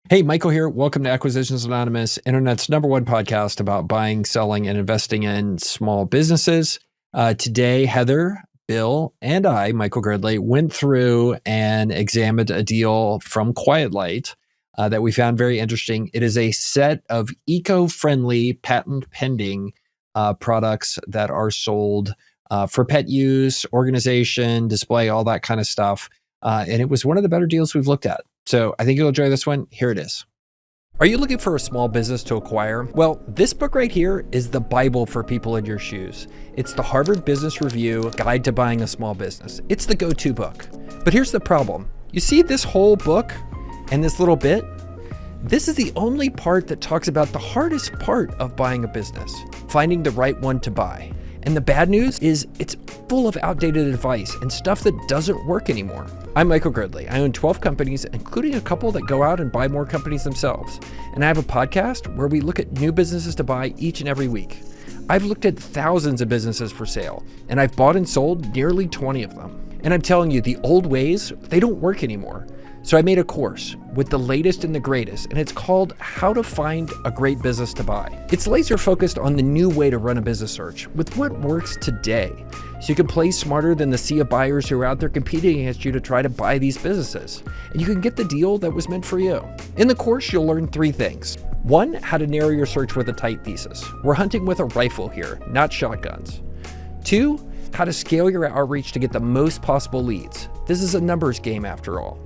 Hey, Michael here. Welcome to Acquisitions Anonymous, Internet's #1 podcast about buying, selling, and investing in small businesses. Today, Heather, Bill, and I, Michael Gridley, went through and examined a deal from Quietlight that we found very interesting. It is a set of eco-friendly, patent-pending products that are sold for pet use, organization, display, all that kind of stuff. And it was one of the better deals we've looked at. So I think you'll enjoy this one. Here it is. Are you looking for a small business to acquire? Well, this book right here is the Bible for people in your shoes. It's the Harvard Business Review Guide to Buying a Small Business. It's the go-to book. But here's the problem. You see this whole book and this little bit? This is the only part that talks about the hardest part of buying a business, finding the right one to buy. And the bad news is it's full of outdated advice and stuff that doesn't work anymore. I'm Michael Gridley. I own 12 companies, including a couple that go out and buy more companies themselves. And I have a podcast where we look at new businesses to buy each and every week. I've looked at thousands of businesses for sale, and I've bought and sold nearly 20 of them. And I'm telling you, the old ways, they don't work anymore. So I made a course with the latest and the greatest, and it's called How to Find a Great Business to Buy. It's laser focused on the new way to run a business search with what works today. So you can play smarter than the sea of buyers who are out there competing against you to try to buy these businesses. And you can get the deal that was meant for you. In the course, you'll learn 3 things. 1, how to narrow your search with a tight thesis. We're hunting with a rifle here, not shotguns. 2, how to scale your outreach to get the most possible leads. This is a numbers game after all.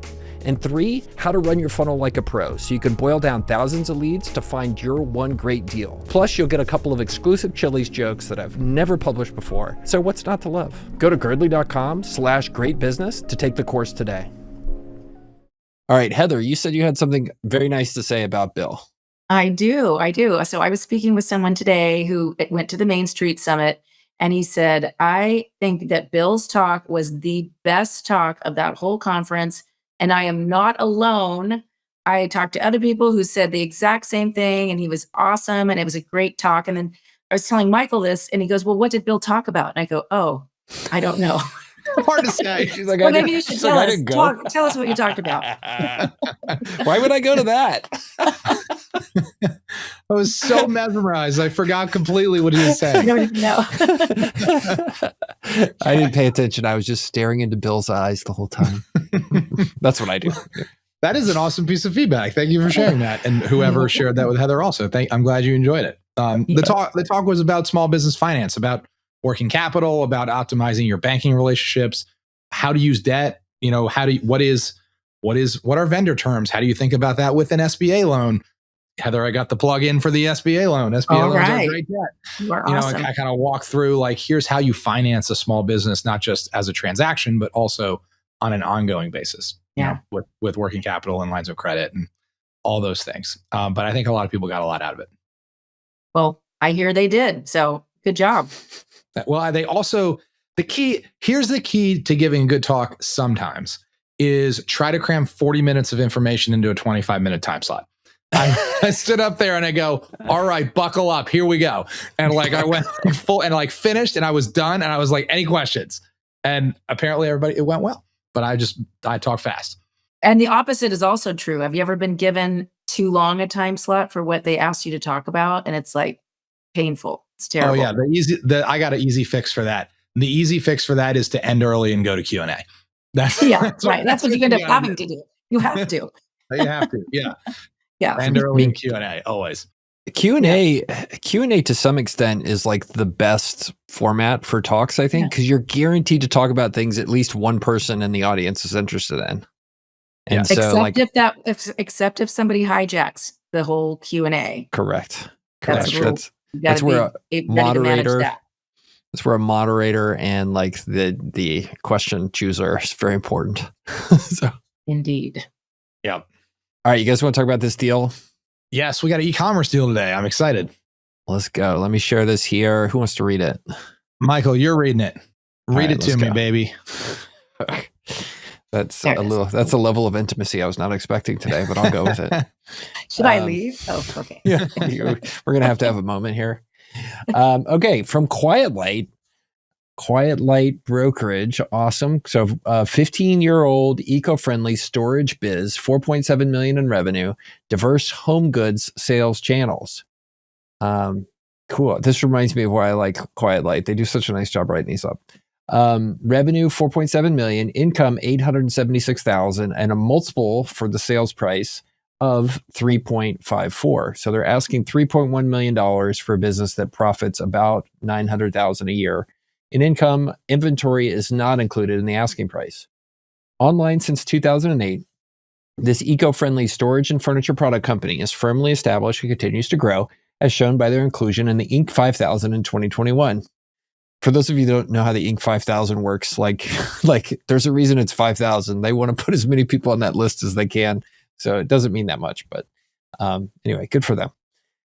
And 3, how to run your funnel like a pro so you can boil down thousands of leads to find your one great deal. Plus, you'll get a couple of exclusive Chili's jokes that I've never published before. So what's not to love? Go to gridley.com/greatbusiness to take the course today. All right, Heather, you said you had something very nice to say about Bill. I do. So I was speaking with someone today who went to the Main Street Summit, and he said, I think that Bill's talk was the best talk of that whole conference. And I am not alone. I talked to other people who said the exact same thing, and he was awesome, and it was a great talk. And then I was telling Michael this, and he goes, well, what did Bill talk about? And I go, oh, I don't know. Hard to say. She's like, well, maybe you should tell us. Tell us what you talked about. Why would I go to that? I was so mesmerized. I forgot completely what he was saying. I don't even know. I didn't pay attention. I was just staring into Bill's eyes the whole time. That's what I do. That is an awesome piece of feedback. Thank you for sharing that. And whoever shared that with Heather also. I'm glad you enjoyed it. The talk was about small business finance, about working capital, about optimizing your banking relationships, how to use debt, what are vendor terms? How do you think about that with an SBA loan? Heather, I got the plug in for the SBA loan. SBA loans are great debt. You are awesome. I kind of walk through here's how you finance a small business, not just as a transaction, but also on an ongoing basis. Yeah. With working capital and lines of credit and all those things. But I think a lot of people got a lot out of it. Well, I hear they did. So good job. Well, they also, here's the key to giving a good talk sometimes is try to cram 40 minutes of information into a 25-minute time slot. I stood up there and I go, all right, buckle up. Here we go. And I went full and finished and I was done. And I was like, any questions? And apparently it went well, but I talk fast. And the opposite is also true. Have you ever been given too long a time slot for what they asked you to talk about? And it's painful. It's terrible. Oh yeah. I got an easy fix for that. The easy fix for that is to end early and go to Q&A. That's right. That's what you end up having to do. You have to. You have to. Yeah. Yeah. And early in Q&A, always. Q&A to some extent is the best format for talks, I think, because you're guaranteed to talk about things at least one person in the audience is interested in. And so except if somebody hijacks the whole Q&A. Correct. That's where a moderator. That's where a moderator and the question chooser is very important. Indeed. Yep. All right, you guys want to talk about this deal? Yes, we got an e-commerce deal today. I'm excited. Let's go. Let me share this here. Who wants to read it? Michael, you're reading it. Read it to me, baby. That's a level of intimacy I was not expecting today, but I'll go with it. Should I leave? Oh, okay. Yeah, we're going to have a moment here. Okay, from Quietlight, Quietlight Brokerage, awesome. So, 15-year-old eco-friendly storage biz, 4.7 million in revenue, diverse home goods sales channels. Cool. This reminds me of why I like Quietlight. They do such a nice job writing these up. Revenue 4.7 million, income 876,000, and a multiple for the sales price of 3.54. So they're asking $3.1 million for a business that profits about 900,000 a year. In income, inventory is not included in the asking price. Online since 2008, this eco-friendly storage and furniture product company is firmly established and continues to grow, as shown by their inclusion in the Inc. 5000 in 2021. For those of you who don't know how the Inc. 5000 works, like there's a reason it's 5,000. They want to put as many people on that list as they can. So it doesn't mean that much, but anyway, good for them.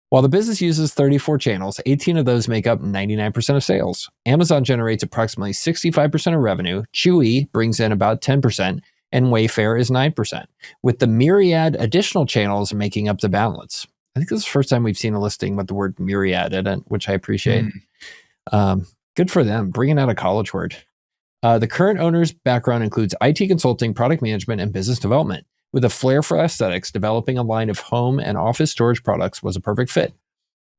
While the business uses 34 channels, 18 of those make up 99% of sales. Amazon generates approximately 65% of revenue. Chewy brings in about 10%, and Wayfair is 9%, with the myriad additional channels making up the balance. I think this is the first time we've seen a listing with the word myriad in it, which I appreciate. Good for them, bringing out a college word. The current owner's background includes IT consulting, product management, and business development. With a flair for aesthetics, developing a line of home and office storage products was a perfect fit.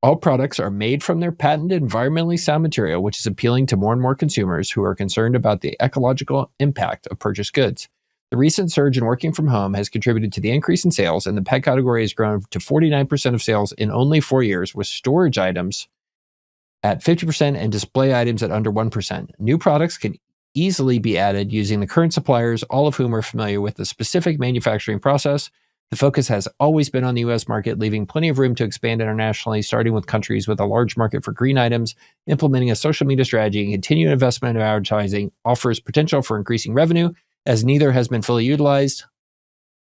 All products are made from their patented environmentally sound material, which is appealing to more and more consumers who are concerned about the ecological impact of purchased goods. The recent surge in working from home has contributed to the increase in sales, and the pet category has grown to 49% of sales in only 4 years, with storage items at 50% and display items at under 1%. New products can easily be added using the current suppliers, all of whom are familiar with the specific manufacturing process. The focus has always been on the US market, leaving plenty of room to expand internationally, starting with countries with a large market for green items. Implementing a social media strategy and continued investment in advertising offers potential for increasing revenue, as neither has been fully utilized.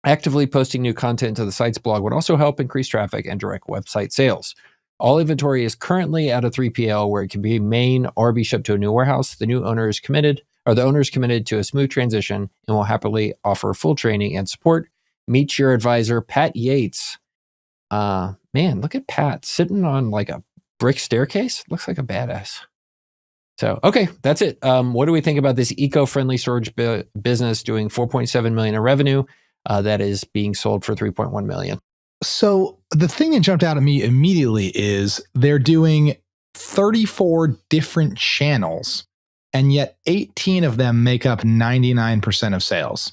Actively posting new content to the site's blog would also help increase traffic and direct website sales. All inventory is currently at a 3PL where it can be main or be shipped to a new warehouse. The owner is committed to a smooth transition and will happily offer full training and support. Meet your advisor, Pat Yates. Man, look at Pat sitting on like a brick staircase. Looks like a badass. So, okay, that's it. What do we think about this eco-friendly storage business doing 4.7 million in revenue that is being sold for 3.1 million? So the thing that jumped out at me immediately is they're doing 34 different channels, and yet 18 of them make up 99% of sales.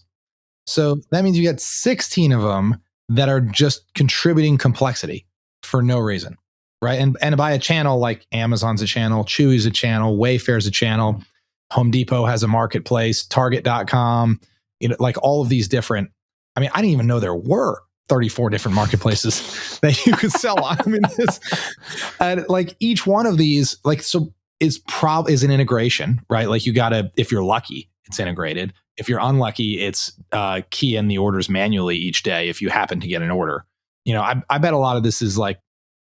So that means you get 16 of them that are just contributing complexity for no reason, right? And by a channel, like Amazon's a channel, Chewy's a channel, Wayfair's a channel, Home Depot has a marketplace, Target.com, like all of these different, I didn't even know there were 34 different marketplaces that you could sell on. And like each one of these, is an integration, right? Like you gotta, if you're lucky, it's integrated. If you're unlucky, it's key in the orders manually each day if you happen to get an order. I bet a lot of this is like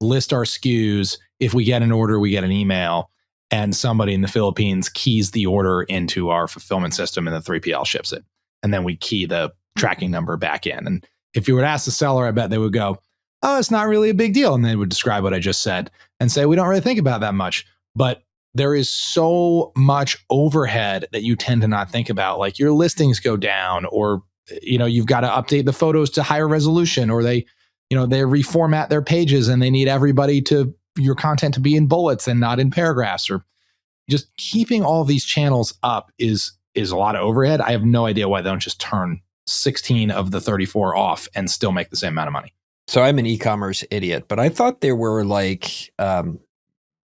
list our SKUs. If we get an order, we get an email, and somebody in the Philippines keys the order into our fulfillment system, and the 3PL ships it. And then we key the tracking number back in. And if you would ask the seller, I bet they would go, oh, it's not really a big deal. And they would describe what I just said and say, we don't really think about that much. But there is so much overhead that you tend to not think about. Like your listings go down, or, you've got to update the photos to higher resolution, or they reformat their pages and they need your content to be in bullets and not in paragraphs, or just keeping all of these channels up is a lot of overhead. I have no idea why they don't just turn 16 of the 34 off and still make the same amount of money. So I'm an e-commerce idiot, but I thought there were like,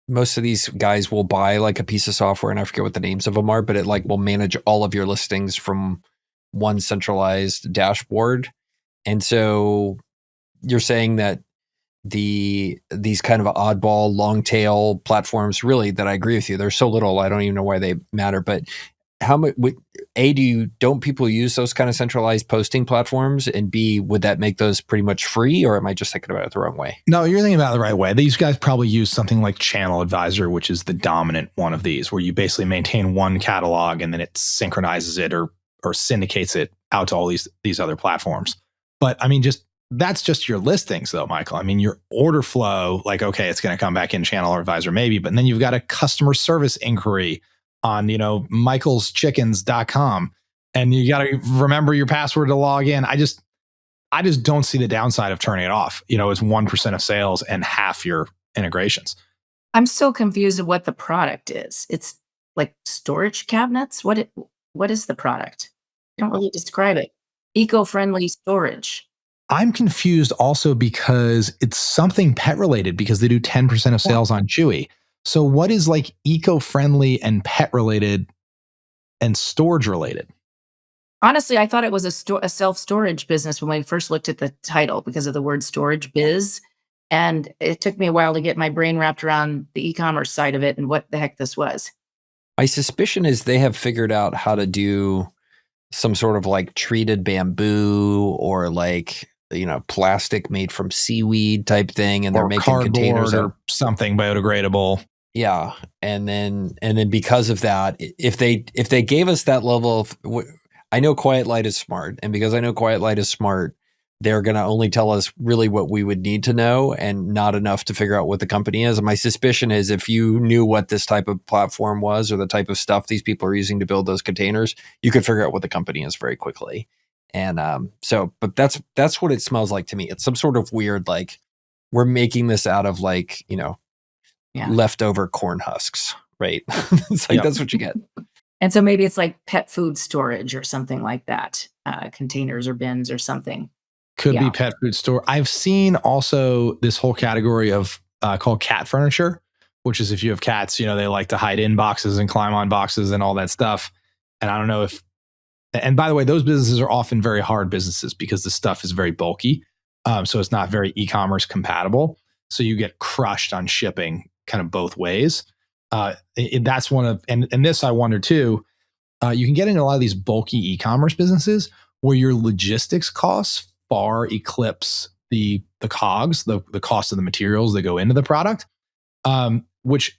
most of these guys will buy like a piece of software, and I forget what the names of them are, but it like will manage all of your listings from one centralized dashboard. And so you're saying that these kind of oddball long tail platforms, really, that I agree with you, there's so little, I don't even know why they matter, but how much don't people use those kind of centralized posting platforms? And B, would that make those pretty much free, or am I just thinking about it the wrong way? No, you're thinking about it the right way. These guys probably use something like Channel Advisor, which is the dominant one of these, where you basically maintain one catalog and then it synchronizes it or syndicates it out to all these other platforms. But that's just your listings though, Michael. Your order flow, like, okay, it's going to come back in Channel Advisor maybe, but then you've got a customer service inquiry on, michaelschickens.com, and you got to remember your password to log in. I just don't see the downside of turning it off. It's 1% of sales and half your integrations. I'm so confused of what the product is. It's like storage cabinets. What is the product? You don't really describe it. Eco-friendly storage. I'm confused also because it's something pet related, because they do 10% of sales on Chewy. So what is like eco-friendly and pet related and storage related? Honestly, I thought it was a self-storage business when we first looked at the title because of the word storage biz. And it took me a while to get my brain wrapped around the e-commerce side of it and what the heck this was. My suspicion is they have figured out how to do some sort of like treated bamboo or like, plastic made from seaweed type thing. And they're making containers or something biodegradable. Yeah. And then because of that, if they gave us that level of, I know Quietlight is smart. And because I know Quietlight is smart, they're going to only tell us really what we would need to know and not enough to figure out what the company is. And my suspicion is if you knew what this type of platform was or the type of stuff these people are using to build those containers, you could figure out what the company is very quickly. And but that's what it smells like to me. It's some sort of weird, like we're making this out of like, leftover corn husks, right? It's like, that's what you get. And so maybe it's like pet food storage or something like that, containers or bins or something. Could be pet food store. I've seen also this whole category of called cat furniture, which is if you have cats, they like to hide in boxes and climb on boxes and all that stuff. And I don't know and by the way, those businesses are often very hard businesses because the stuff is very bulky. So it's not very e-commerce compatible. So you get crushed on shipping kind of both ways. That's one of, and this I wonder too, you can get into a lot of these bulky e-commerce businesses where your logistics costs far eclipse the COGS, the cost of the materials that go into the product, which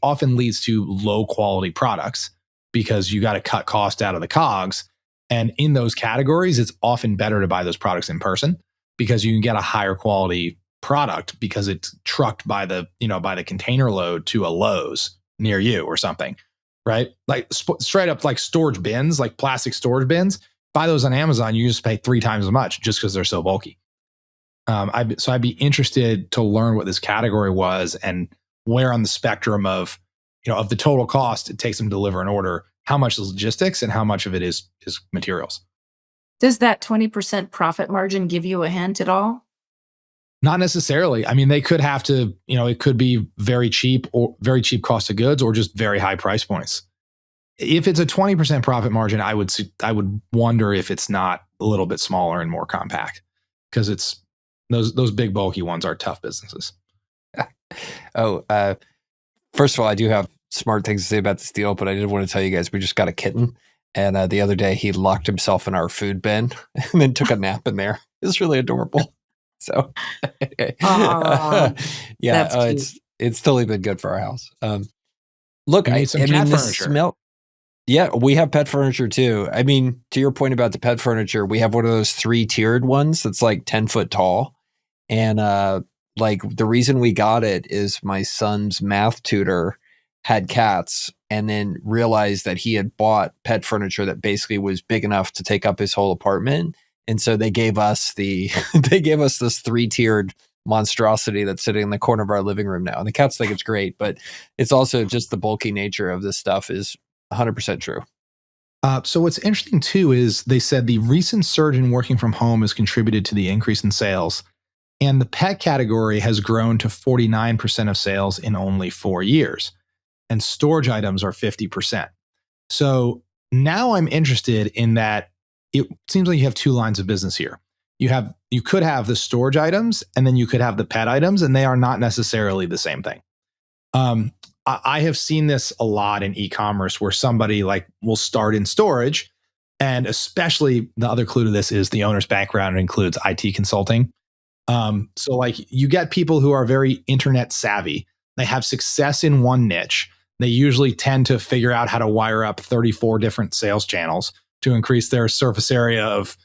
often leads to low quality products because you got to cut cost out of the COGS. And in those categories, it's often better to buy those products in person because you can get a higher quality product because it's trucked by the container load to a Lowe's near you or something, right? Like straight up like storage bins, like plastic storage bins. Buy those on Amazon, you just pay 3 times as much just because they're so bulky. So I'd be interested to learn what this category was and where on the spectrum of the total cost it takes them to deliver an order, how much is logistics and how much of it is materials. Does that 20% profit margin give you a hint at all? Not necessarily. I mean, they could have to, it could be very cheap or very cheap cost of goods or just very high price points. If it's a 20% profit margin, I would wonder if it's not a little bit smaller and more compact because it's those big bulky ones are tough businesses. First of all, I do have smart things to say about this deal, but I did want to tell you guys we just got a kitten, and the other day he locked himself in our food bin and then took a nap in there. It's really adorable. So, it's totally been good for our house. Look, I mean, the smell. Yeah, we have pet furniture too. I mean, to your point about the pet furniture, we have one of those 3-tiered ones that's like 10 foot tall. And like the reason we got it is my son's math tutor had cats and then realized that he had bought pet furniture that basically was big enough to take up his whole apartment. And so they gave us this 3-tiered monstrosity that's sitting in the corner of our living room now. And the cats think it's great, but it's also just the bulky nature of this stuff is 100% true. So what's interesting too is they said the recent surge in working from home has contributed to the increase in sales. And the pet category has grown to 49% of sales in only 4 years. And storage items are 50%. So now I'm interested in that. It seems like you have 2 lines of business here. You could have the storage items and then you could have the pet items, and they are not necessarily the same thing. I have seen this a lot in e-commerce where somebody like will start in storage, and especially the other clue to this is the owner's background includes IT consulting. So like you get people who are very internet savvy. They have success in one niche. They usually tend to figure out how to wire up 34 different sales channels to increase their surface area of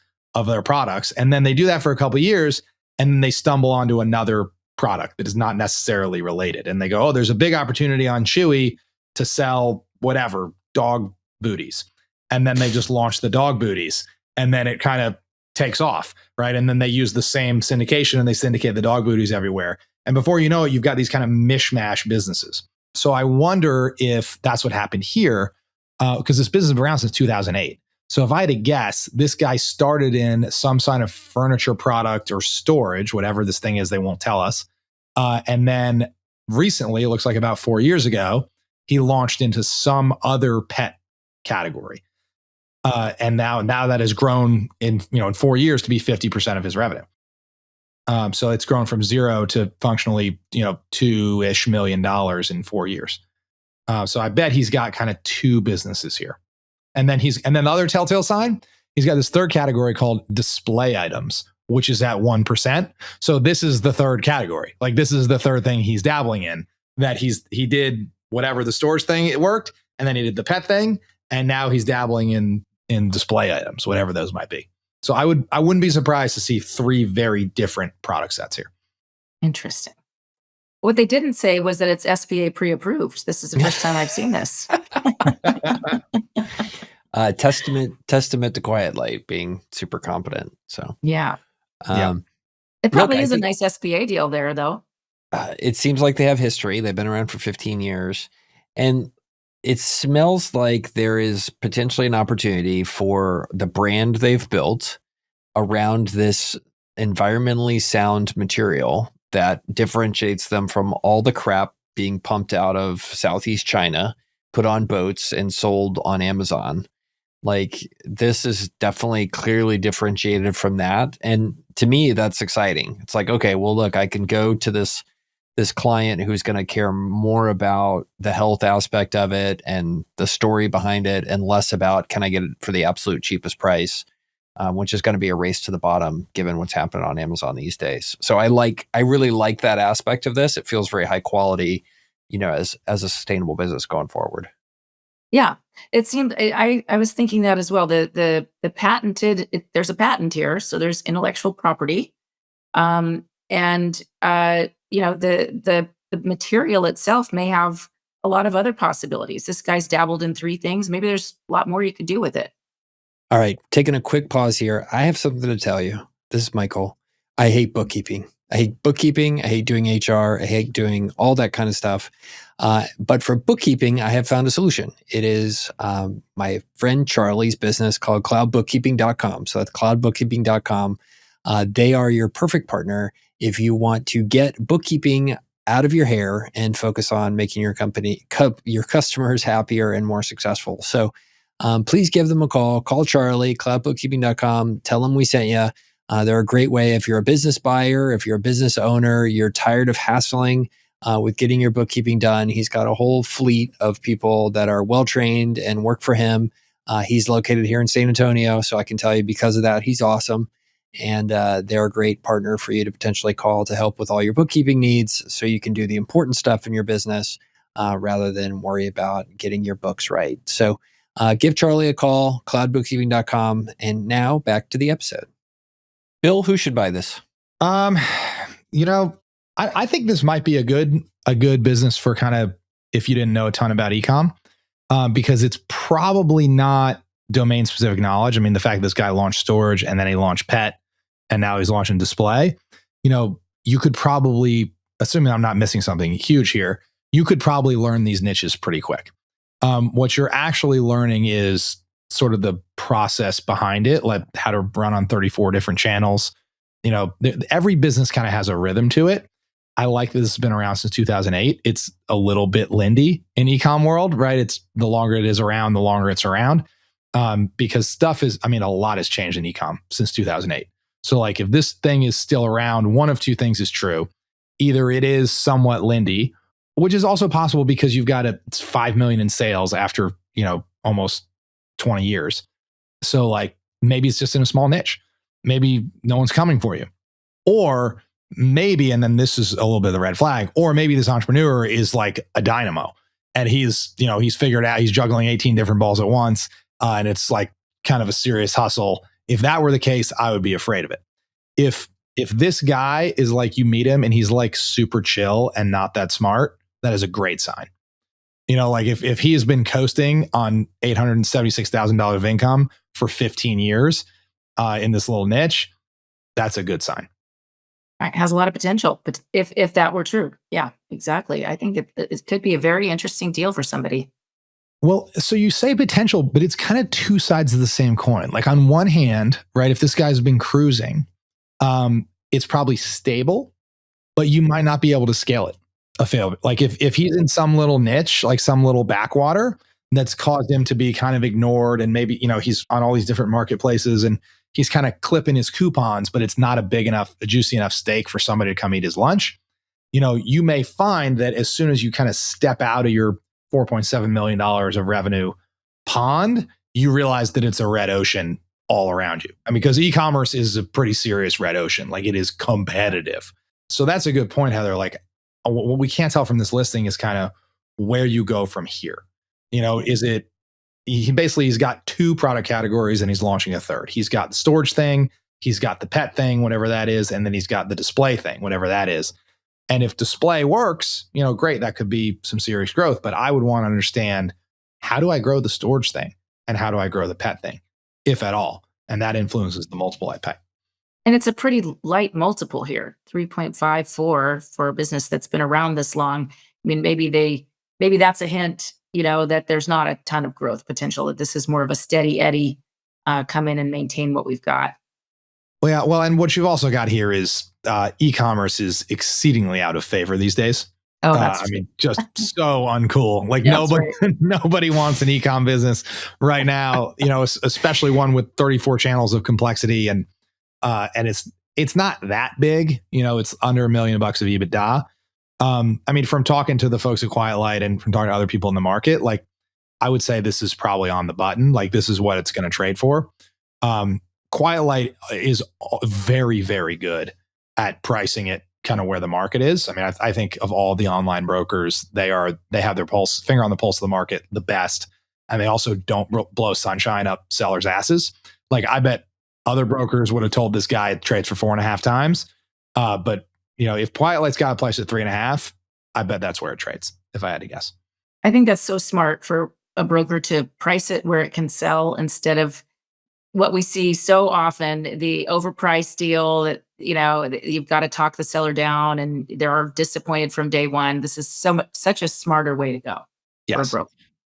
their products. And then they do that for a couple of years, and then they stumble onto another product that is not necessarily related. And they go, oh, there's a big opportunity on Chewy to sell whatever, dog booties. And then they just launch the dog booties. And then it kind of takes off, right? And then they use the same syndication and they syndicate the dog booties everywhere. And before you know it, you've got these kind of mishmash businesses. So I wonder if that's what happened here, because this business has been around since 2008. So if I had to guess, this guy started in some kind of furniture product or storage, whatever this thing is, they won't tell us. And then recently, it looks like about 4 years ago, he launched into some other pet category. And now that has grown in 4 years to be 50% of his revenue. So it's grown from zero to functionally, $2-ish million in 4 years. So I bet he's got kind of two businesses here. And then the other telltale sign, he's got this third category called display items, which is at 1%. So this is the third category. Like this is the third thing he's dabbling in, that he did whatever the storage thing, it worked. And then he did the pet thing. And now he's dabbling in display items, whatever those might be. So I wouldn't be surprised to see three very different product sets here. Interesting. What they didn't say was that it's SBA pre-approved. This is the first time I've seen this. Testament to Quietlight being super competent. So yeah. Yeah. It probably is a nice SBA deal there, though. It seems like they have history. They've been around for 15 years. And it smells like there is potentially an opportunity for the brand they've built around this environmentally sound material that differentiates them from all the crap being pumped out of Southeast China, put on boats and sold on Amazon. Like this is definitely clearly differentiated from that. And to me, that's exciting. It's like, okay, well, look, I can go to this client who's going to care more about the health aspect of it and the story behind it and less about, can I get it for the absolute cheapest price? Which is going to be a race to the bottom given what's happening on Amazon these days. So I really like that aspect of this. It feels very high quality, as a sustainable business going forward. Yeah, it seemed, I was thinking that as well. The patented, there's a patent here, so there's intellectual property. The material itself may have a lot of other possibilities. This guy's dabbled in three things. Maybe there's a lot more you could do with it. All right, taking a quick pause here. I have something to tell you. This is Michael. I hate bookkeeping. I hate bookkeeping. I hate doing HR. I hate doing all that kind of stuff. But for bookkeeping, I have found a solution. It is my friend Charlie's business called cloudbookkeeping.com. So that's cloudbookkeeping.com. They are your perfect partner if you want to get bookkeeping out of your hair and focus on making your your customers happier and more successful. So please give them a call. Call Charlie, cloudbookkeeping.com. Tell them we sent you. They're a great way if you're a business buyer, if you're a business owner, you're tired of hassling with getting your bookkeeping done. He's got a whole fleet of people that are well-trained and work for him. He's located here in San Antonio, so I can tell you because of that, he's awesome. And they're a great partner for you to potentially call to help with all your bookkeeping needs so you can do the important stuff in your business rather than worry about getting your books right. So give Charlie a call, cloudbookkeeping.com. And now back to the episode. Bill, who should buy this? I think this might be a good business for kind of, if you didn't know a ton about ecomm, because it's probably not domain specific knowledge. I mean, the fact that this guy launched storage and then he launched pet and now he's launching display, you could probably, assuming I'm not missing something huge here, you could probably learn these niches pretty quick. What you're actually learning is sort of the process behind it, like how to run on 34 different channels. Every business kind of has a rhythm to it. I like that this has been around since 2008. It's a little bit Lindy in ecom world, right? It's the longer it is around, the longer it's around. Because a lot has changed in ecom since 2008. So like if this thing is still around, one of two things is true. Either it is somewhat Lindy, which is also possible because you've got it's $5 million in sales after, almost 20 years. So like maybe it's just in a small niche. Maybe no one's coming for you. Or maybe, and then this is a little bit of the red flag, or maybe this entrepreneur is like a dynamo and he's figured out he's juggling 18 different balls at once. And it's like kind of a serious hustle. If that were the case, I would be afraid of it. If this guy is like, you meet him and he's like super chill and not that smart, that is a great sign. Like if he has been coasting on $876,000 of income for 15 years in this little niche, that's a good sign. It has a lot of potential, but if that were true, yeah, exactly. I think it could be a very interesting deal for somebody. Well, so you say potential, but it's kind of two sides of the same coin. Like on one hand, right, if this guy's been cruising, it's probably stable, but you might not be able to scale it a fail. Like if he's in some little niche, like some little backwater that's caused him to be kind of ignored, and maybe, he's on all these different marketplaces and he's kind of clipping his coupons, but it's not a juicy enough steak for somebody to come eat his lunch. You may find that as soon as you kind of step out of your $4.7 million of revenue pond, you realize that it's a red ocean all around you. I mean, because e-commerce is a pretty serious red ocean. Like, it is competitive. So that's a good point, Heather. Like, what we can't tell from this listing is kind of where you go from here. Is it, he's got two product categories and he's launching a third. He's got the storage thing, he's got the pet thing, whatever that is, and then he's got the display thing, whatever that is. And if display works, great, that could be some serious growth. But I would want to understand, how do I grow the storage thing? And how do I grow the pet thing, if at all? And that influences the multiple I pay. And it's a pretty light multiple here, 3.54 for a business that's been around this long. I mean, maybe that's a hint, that there's not a ton of growth potential, that this is more of a steady Eddie, come in and maintain what we've got. Well, yeah. Well, and what you've also got here is e-commerce is exceedingly out of favor these days. Oh, that's I mean, just so uncool. Like, Yeah, nobody wants an e-com business right now, especially one with 34 channels of complexity. And it's not that big, it's under $1 million of EBITDA. I mean, from talking to the folks at Quietlight and from talking to other people in the market, like, I would say this is probably on the button. Like, this is what it's going to trade for. Quietlight is very, very good at pricing it kind of where the market is. I mean, I think of all the online brokers, they have their finger on the pulse of the market the best. And they also don't blow sunshine up sellers' asses. Like, I bet other brokers would have told this guy it trades for 4.5 times. But if Quietlight's got a price at 3.5, I bet that's where it trades, if I had to guess. I think that's so smart for a broker to price it where it can sell, instead of what we see so often, the overpriced deal that, you've got to talk the seller down and they're disappointed from day one. This is such a smarter way to go for a broker.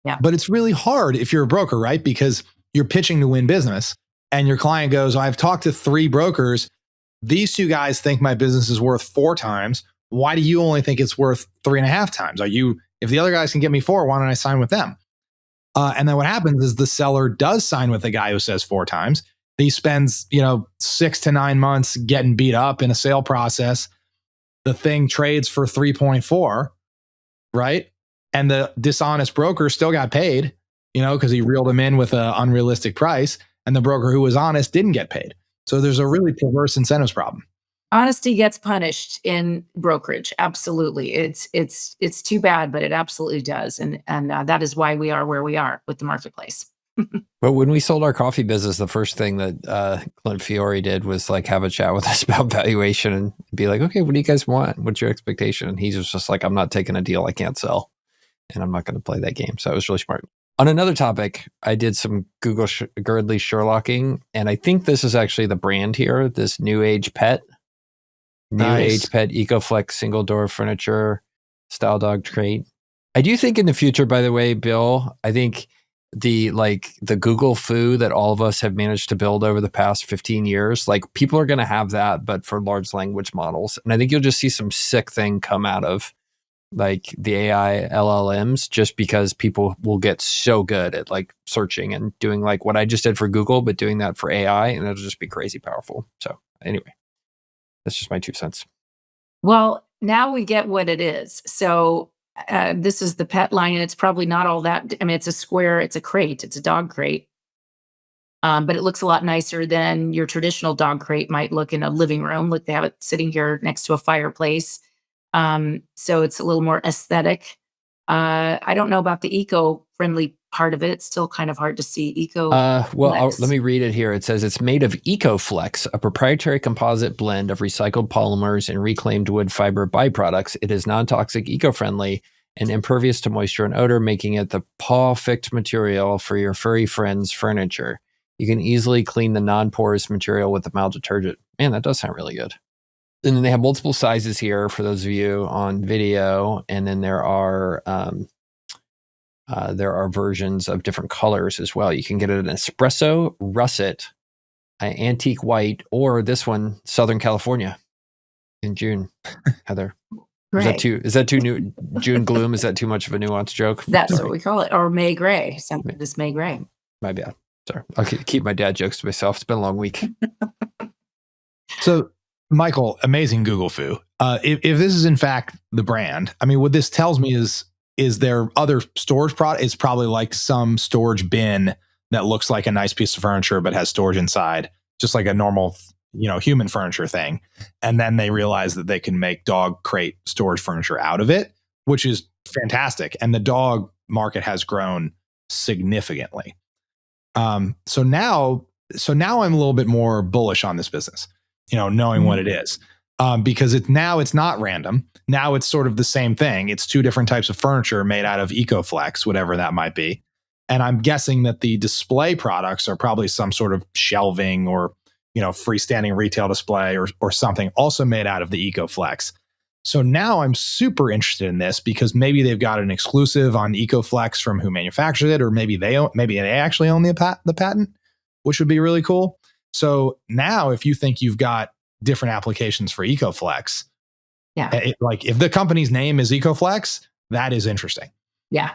Yeah. But it's really hard if you're a broker, right? Because you're pitching to win business and your client goes, I've talked to 3 brokers. These 2 guys think my business is worth 4 times. Why do you only think it's worth 3.5 times? If the other guys can get me 4, why don't I sign with them? And then what happens is the seller does sign with the guy who says 4 times. He spends, 6 to 9 months getting beat up in a sale process. The thing trades for 3.4, right? And the dishonest broker still got paid, because he reeled him in with an unrealistic price. And the broker who was honest didn't get paid. So there's a really perverse incentives problem. Honesty gets punished in brokerage. Absolutely. It's too bad, but it absolutely does. And that is why we are where we are with the marketplace. But when we sold our coffee business, the first thing that Clint Fiore did was like have a chat with us about valuation and be like, okay, what do you guys want? What's your expectation? And he was just like, I'm not taking a deal I can't sell, and I'm not going to play that game. So it was really smart. On another topic, I did some Google Girdley Sherlocking, and I think this is actually the brand here, this New Age Pet. New Age Pet EcoFlex single door furniture style dog crate. I do think in the future, by the way, Bill, I think the Google foo that all of us have managed to build over the past 15 years, like, people are going to have that, but for large language models. And I think you'll just see some sick thing come out of like the AI LLMs, just because people will get so good at like searching and doing like what I just did for Google, but doing that for AI, and it'll just be crazy powerful. So anyway, that's just my 2 cents. Well, now we get what it is. So this is the pet line, and it's probably not all that. I mean, it's a square, it's a crate, it's a dog crate. But it looks a lot nicer than your traditional dog crate might look in a living room. Look, they have it sitting here next to a fireplace. So it's a little more aesthetic. I don't know about the eco-friendly part of it. It's still kind of hard to see let me read it here. It says it's made of EcoFlex, a proprietary composite blend of recycled polymers and reclaimed wood fiber byproducts. It is non-toxic, eco-friendly, and impervious to moisture and odor, making it the perfect material for your furry friend's furniture. You can easily clean the non-porous material with a mild detergent. Man, that does sound really good. And then they have multiple sizes here for those of you on video. And then there are versions of different colors as well. You can get an espresso, russet, antique white, or this one, Southern California in June. Heather, is that too new? June gloom? Is that too much of a nuanced joke? That's what we call it. Or May gray. Something just May gray. My bad. Sorry. I'll keep my dad jokes to myself. It's been a long week. So, Michael, amazing Google foo. If this is in fact the brand, I mean, what this tells me is there other storage product? It's probably like some storage bin that looks like a nice piece of furniture but has storage inside, just like a normal, human furniture thing. And then they realize that they can make dog crate storage furniture out of it, which is fantastic. And the dog market has grown significantly. So now I'm a little bit more bullish on this business, knowing what it is. Because it's not random. Now it's sort of the same thing. It's two different types of furniture made out of EcoFlex, whatever that might be. And I'm guessing that the display products are probably some sort of shelving or, freestanding retail display or something also made out of the EcoFlex. So now I'm super interested in this because maybe they've got an exclusive on EcoFlex from who manufactured it, or maybe they actually own the patent, which would be really cool. So now if you think you've got different applications for EcoFlex, like if the company's name is EcoFlex, that is interesting. Yeah.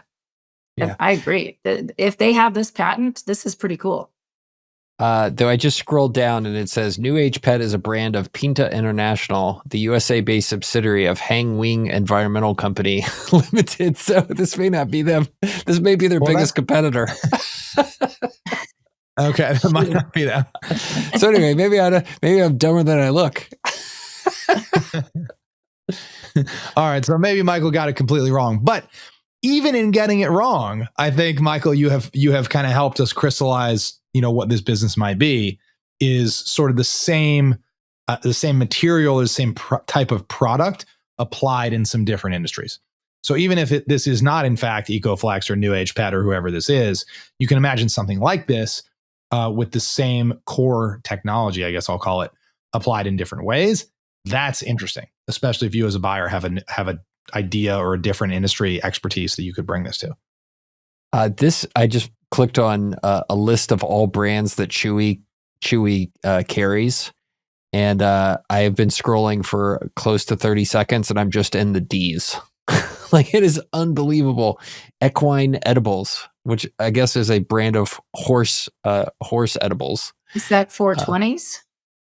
I agree. If they have this patent, this is pretty cool. Though I just scrolled down and it says New Age Pet is a brand of Pinta International, the USA-based subsidiary of Hang Wing Environmental Company Limited. So this may not be them. This may be their biggest competitor. Okay, that might not be them. So anyway, maybe I'm dumber than I look. All right, so maybe Michael got it completely wrong, but even in getting it wrong, I think Michael, you have kind of helped us crystallize, what this business might be is sort of the same material, the same type of product applied in some different industries. So even if this is not in fact EcoFlex or New Age Pet or whoever this is, you can imagine something like this with the same core technology, I guess I'll call it, applied in different ways. That's interesting, especially if you as a buyer have an idea or a different industry expertise that you could bring this to. I just clicked on a list of all brands that Chewy carries, and I have been scrolling for close to 30 seconds, and I'm just in the D's. Like, it is unbelievable. Equine Edibles, which I guess is a brand of horse edibles. Is that 420s?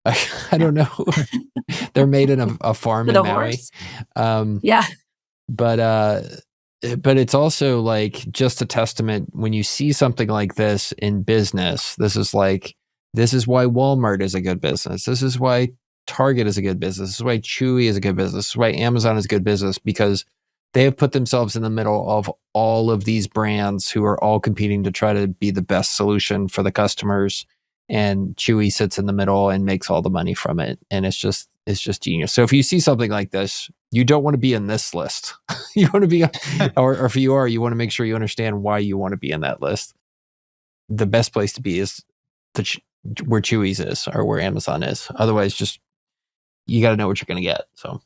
I don't know. They're made in a farm in Maui. Yeah. But it's also like just a testament when you see something like this in business. This is why Walmart is a good business. This is why Target is a good business. This is why Chewy is a good business. This is why Amazon is a good business, because they have put themselves in the middle of all of these brands who are all competing to try to be the best solution for the customers. And Chewy sits in the middle and makes all the money from it. And it's just genius. So if you see something like this, you don't want to be in this list. You want to be, or if you are, you want to make sure you understand why you want to be in that list. The best place to be is where Chewy's is or where Amazon is. Otherwise, you got to know what you're going to get. So,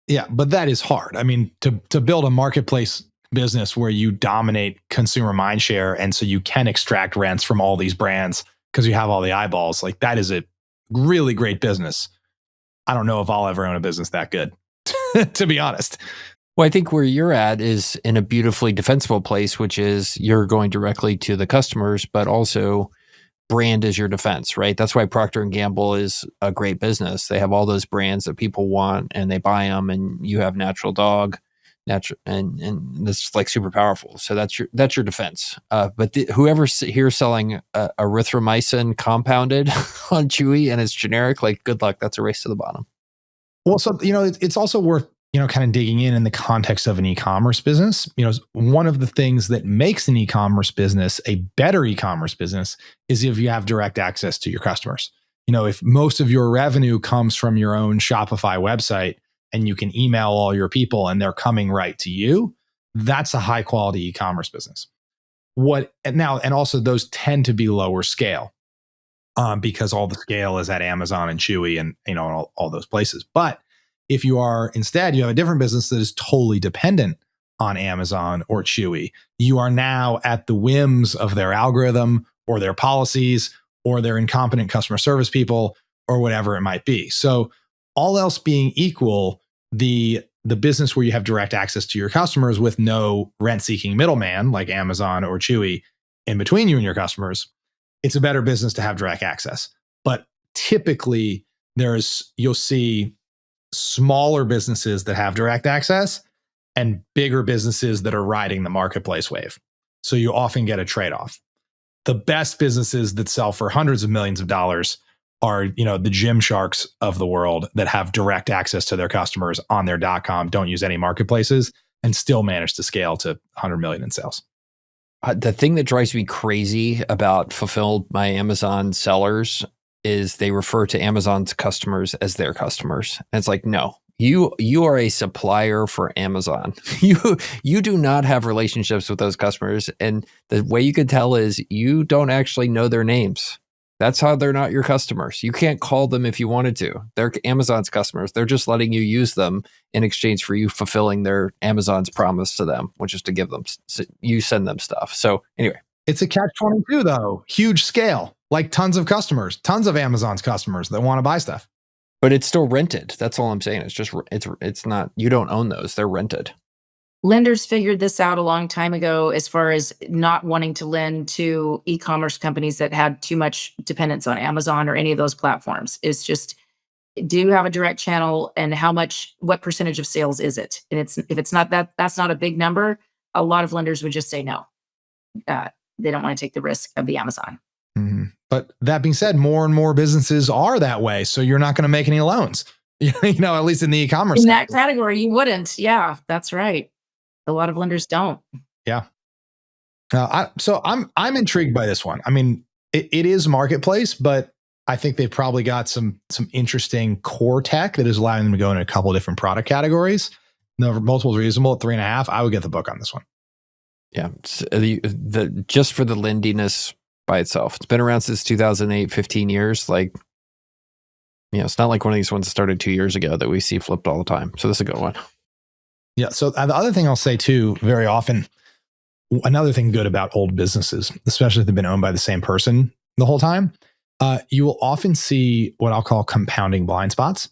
yeah, but that is hard. I mean, to build a marketplace business where you dominate consumer mindshare, and so you can extract rents from all these brands because you have all the eyeballs. Like, that is a really great business. I don't know if I'll ever own a business that good, to be honest. Well, I think where you're at is in a beautifully defensible place, which is you're going directly to the customers, but also brand is your defense, right? That's why Procter & Gamble is a great business. They have all those brands that people want and they buy them, and you have Natural Dog, and it's like super powerful. So that's your defense. But whoever here selling erythromycin compounded on Chewy and it's generic, like, good luck. That's a race to the bottom. Well, so, it's also worth, kind of digging in the context of an e-commerce business. One of the things that makes an e-commerce business a better e-commerce business is if you have direct access to your customers. If most of your revenue comes from your own Shopify website and you can email all your people and they're coming right to you, that's a high quality e-commerce business. And also those tend to be lower scale, because all the scale is at Amazon and Chewy and all those places. But if you have a different business that is totally dependent on Amazon or Chewy, you are now at the whims of their algorithm or their policies or their incompetent customer service people or whatever it might be. So all else being equal, the business where you have direct access to your customers with no rent-seeking middleman like Amazon or Chewy in between you and your customers, it's a better business to have direct access. But typically you'll see smaller businesses that have direct access and bigger businesses that are riding the marketplace wave. So you often get a trade-off. The best businesses that sell for hundreds of millions of dollars are, the Gymsharks of the world that have direct access to their customers on their .com, don't use any marketplaces, and still manage to scale to 100 million in sales. The thing that drives me crazy about Fulfilled by Amazon sellers is they refer to Amazon's customers as their customers. And it's like, no, you are a supplier for Amazon. You do not have relationships with those customers. And the way you can tell is you don't actually know their names. That's how they're not your customers. You can't call them if you wanted to. They're Amazon's customers. They're just letting you use them in exchange for you fulfilling their Amazon's promise to them, which is to give them, you send them stuff. So anyway. It's a catch-22 though. Huge scale, like tons of customers, tons of Amazon's customers that want to buy stuff. But it's still rented. That's all I'm saying. It's just, it's not, you don't own those. They're rented. Lenders figured this out a long time ago as far as not wanting to lend to e-commerce companies that had too much dependence on Amazon or any of those platforms. It's just, do you have a direct channel and what percentage of sales is it? And if it's not that's not a big number, a lot of lenders would just say no. They don't want to take the risk of the Amazon. Mm-hmm. But that being said, more and more businesses are that way. So you're not going to make any loans, at least in the e-commerce. In that category, you wouldn't. Yeah, that's right. A lot of lenders don't. Yeah. So I'm intrigued by this one. I mean, it is marketplace, but I think they've probably got some interesting core tech that is allowing them to go in a couple of different product categories. The multiple is reasonable at 3.5. I would get the book on this one. Yeah. Just for the lendiness by itself. It's been around since 2008, 15 years. Like, it's not like one of these ones that started 2 years ago that we see flipped all the time. So this is a good one. Yeah. So the other thing I'll say too, very often, another thing good about old businesses, especially if they've been owned by the same person the whole time, you will often see what I'll call compounding blind spots.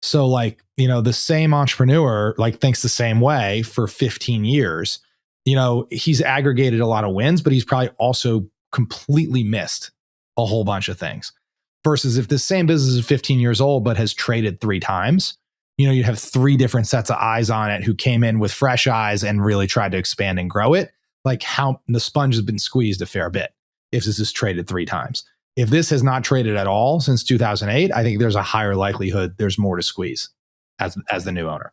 So the same entrepreneur thinks the same way for 15 years. He's aggregated a lot of wins, but he's probably also completely missed a whole bunch of things. Versus if this same business is 15 years old, but has traded 3 times, you have 3 different sets of eyes on it who came in with fresh eyes and really tried to expand and grow it. Like how the sponge has been squeezed a fair bit if this is traded 3 times. If this has not traded at all since 2008, I think there's a higher likelihood there's more to squeeze as the new owner.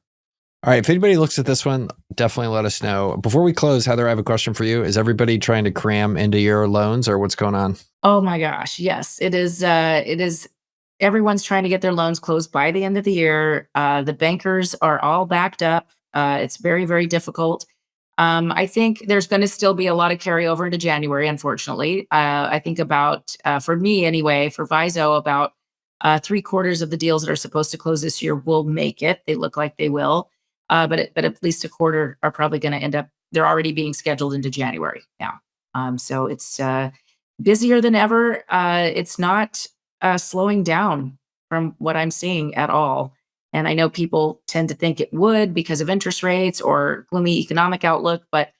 All right. If anybody looks at this one, definitely let us know. Before we close, Heather, I have a question for you. Is everybody trying to cram into your loans or what's going on? Oh my gosh. Yes, it is. It is. Everyone's trying to get their loans closed by the end of the year. The bankers are all backed up. It's very, very difficult. I think there's going to still be a lot of carryover into January, unfortunately. I think for me anyway, for Viso, about 3/4 of the deals that are supposed to close this year will make it. They look like they will. But at least a quarter are probably going to end up, they're already being scheduled into January now. So it's busier than ever. It's not slowing down from what I'm seeing at all. And I know people tend to think it would because of interest rates or gloomy economic outlook, but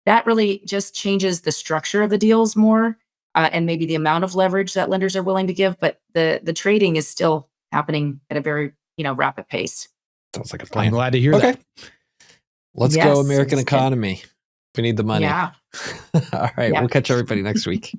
that really just changes the structure of the deals more and maybe the amount of leverage that lenders are willing to give. But the trading is still happening at a very rapid pace. Sounds like a plan. I'm glad to hear that. Let's go American economy. We need the money. Yeah. All right. Yeah. We'll catch everybody next week.